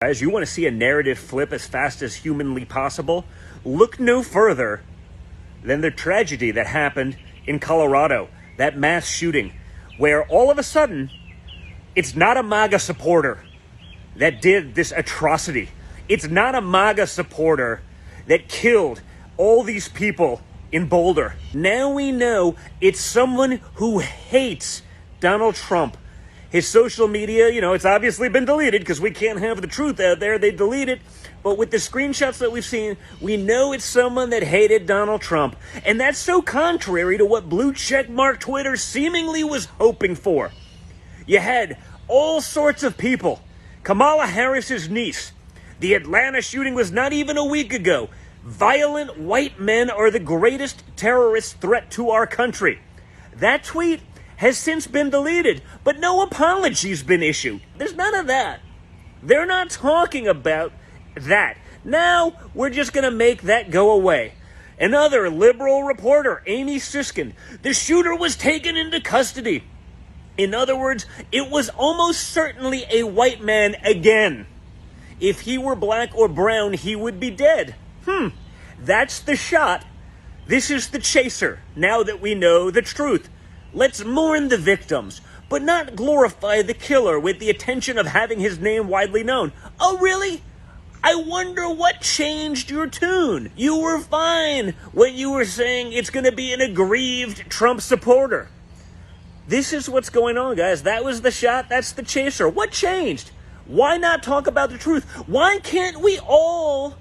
As you want to see a narrative flip as fast as humanly possible, look no further than the tragedy that happened in Colorado, that mass shooting, where all of a sudden, it's not a MAGA supporter that did this atrocity. It's not a MAGA supporter that killed all these people in Boulder. Now we know it's someone who hates Donald Trump. His social media, it's obviously been deleted because we can't have the truth out there. They delete it. But with the screenshots that we've seen, we know it's someone that hated Donald Trump. And that's so contrary to what blue checkmark Twitter seemingly was hoping for. You had all sorts of people. Kamala Harris's niece. The Atlanta shooting was not even a week ago. Violent white men are the greatest terrorist threat to our country. That tweet has since been deleted, but no apology's been issued. There's none of that. They're not talking about that. Now, we're just going to make that go away. Another liberal reporter, Amy Siskin, the shooter was taken into custody. In other words, it was almost certainly a white man again. If he were black or brown, he would be dead. That's the shot. This is the chaser, now that we know the truth. Let's mourn the victims, but not glorify the killer with the intention of having his name widely known. Oh, really? I wonder what changed your tune. You were fine when you were saying it's going to be an aggrieved Trump supporter. This is what's going on, guys. That was the shot. That's the chaser. What changed? Why not talk about the truth? Why can't we all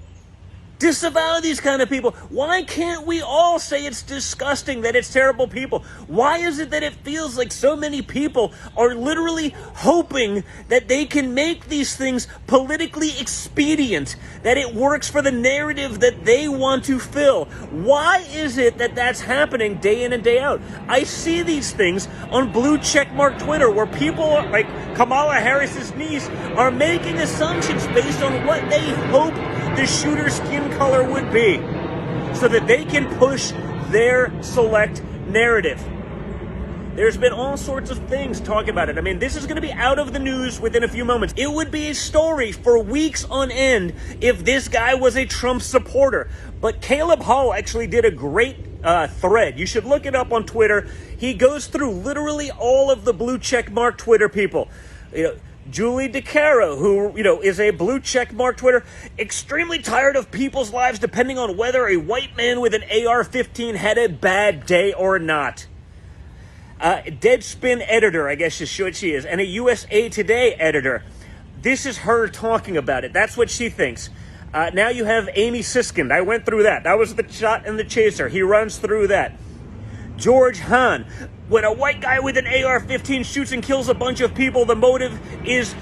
disavow these kind of people? Why can't we all say it's disgusting, that it's terrible people? Why is it that it feels like so many people are literally hoping that they can make these things politically expedient, that it works for the narrative that they want to fill? Why is it that that's happening day in and day out? I see these things on blue checkmark Twitter where people like Kamala Harris's niece are making assumptions based on what they hope the shooter's skin color would be, so that they can push their select narrative. There's been all sorts of things talking about it. I mean, this is going to be out of the news within a few moments. It would be a story for weeks on end if this guy was a Trump supporter. But Caleb Hall actually did a great thread. You should look it up on Twitter. He goes through literally all of the blue checkmark Twitter people. Julie DeCaro, who, is a blue checkmark Twitter, extremely tired of people's lives depending on whether a white man with an AR-15 had a bad day or not. Deadspin editor, I guess is what she is, and a USA Today editor. This is her talking about it. That's what she thinks. Now you have Amy Siskin. I went through that. That was the shot and the chaser. He runs through that. George Hahn. When a white guy with an AR-15 shoots and kills a bunch of people, the motive is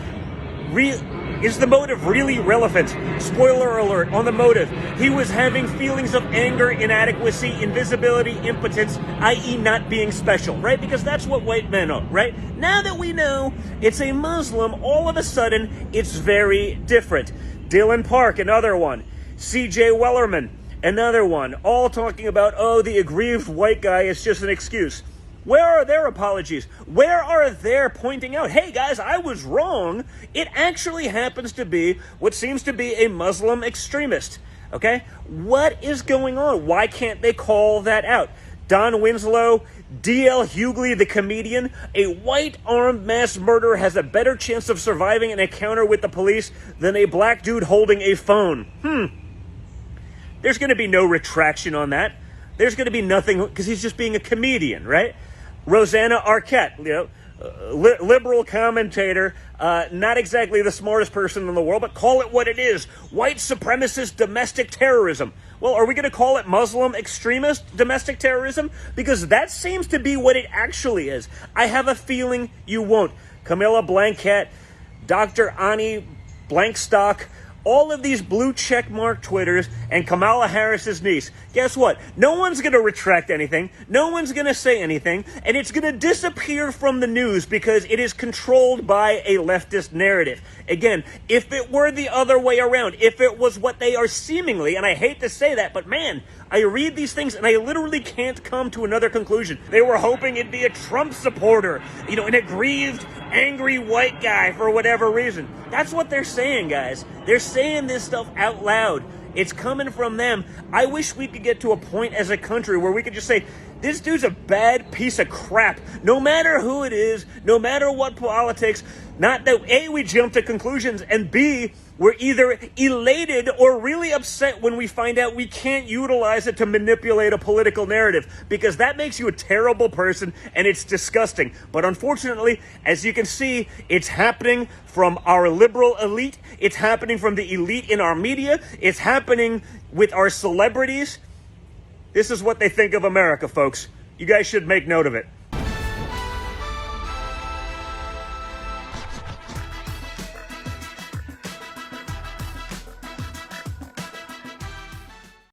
the motive really relevant? Spoiler alert on the motive. He was having feelings of anger, inadequacy, invisibility, impotence, i.e. not being special, right? Because that's what white men are, right? Now that we know it's a Muslim, all of a sudden it's very different. Dylan Park, another one. C.J. Wellerman, another one. All talking about, the aggrieved white guy is just an excuse. Where are their apologies? Where are their pointing out, hey guys, I was wrong. It actually happens to be what seems to be a Muslim extremist. Okay? What is going on? Why can't they call that out? Don Winslow, D.L. Hughley, the comedian, a white armed mass murderer has a better chance of surviving an encounter with the police than a black dude holding a phone. There's going to be no retraction on that. There's going to be nothing, because he's just being a comedian, right? Rosanna Arquette, liberal commentator, not exactly the smartest person in the world, but call it what it is. White supremacist domestic terrorism. Well, are we going to call it Muslim extremist domestic terrorism? Because that seems to be what it actually is. I have a feeling you won't. Camilla Blanket, Dr. Ani Blankstock, all of these blue checkmark Twitters, and Kamala Harris's niece. Guess what? No one's going to retract anything. No one's going to say anything. And it's going to disappear from the news because it is controlled by a leftist narrative. Again, if it were the other way around, if it was what they are seemingly, and I hate to say that, but man, I read these things and I literally can't come to another conclusion. They were hoping it'd be a Trump supporter, an aggrieved angry white guy for whatever reason. That's what they're saying, guys. They're saying this stuff out loud. It's coming from them. I wish we could get to a point as a country where we could just say, this dude's a bad piece of crap. No matter who it is, no matter what politics, not that A, we jump to conclusions, and B, we're either elated or really upset when we find out we can't utilize it to manipulate a political narrative, because that makes you a terrible person and it's disgusting. But unfortunately, as you can see, it's happening from our liberal elite. It's happening from the elite in our media. It's happening with our celebrities. This is what they think of America, folks. You guys should make note of it.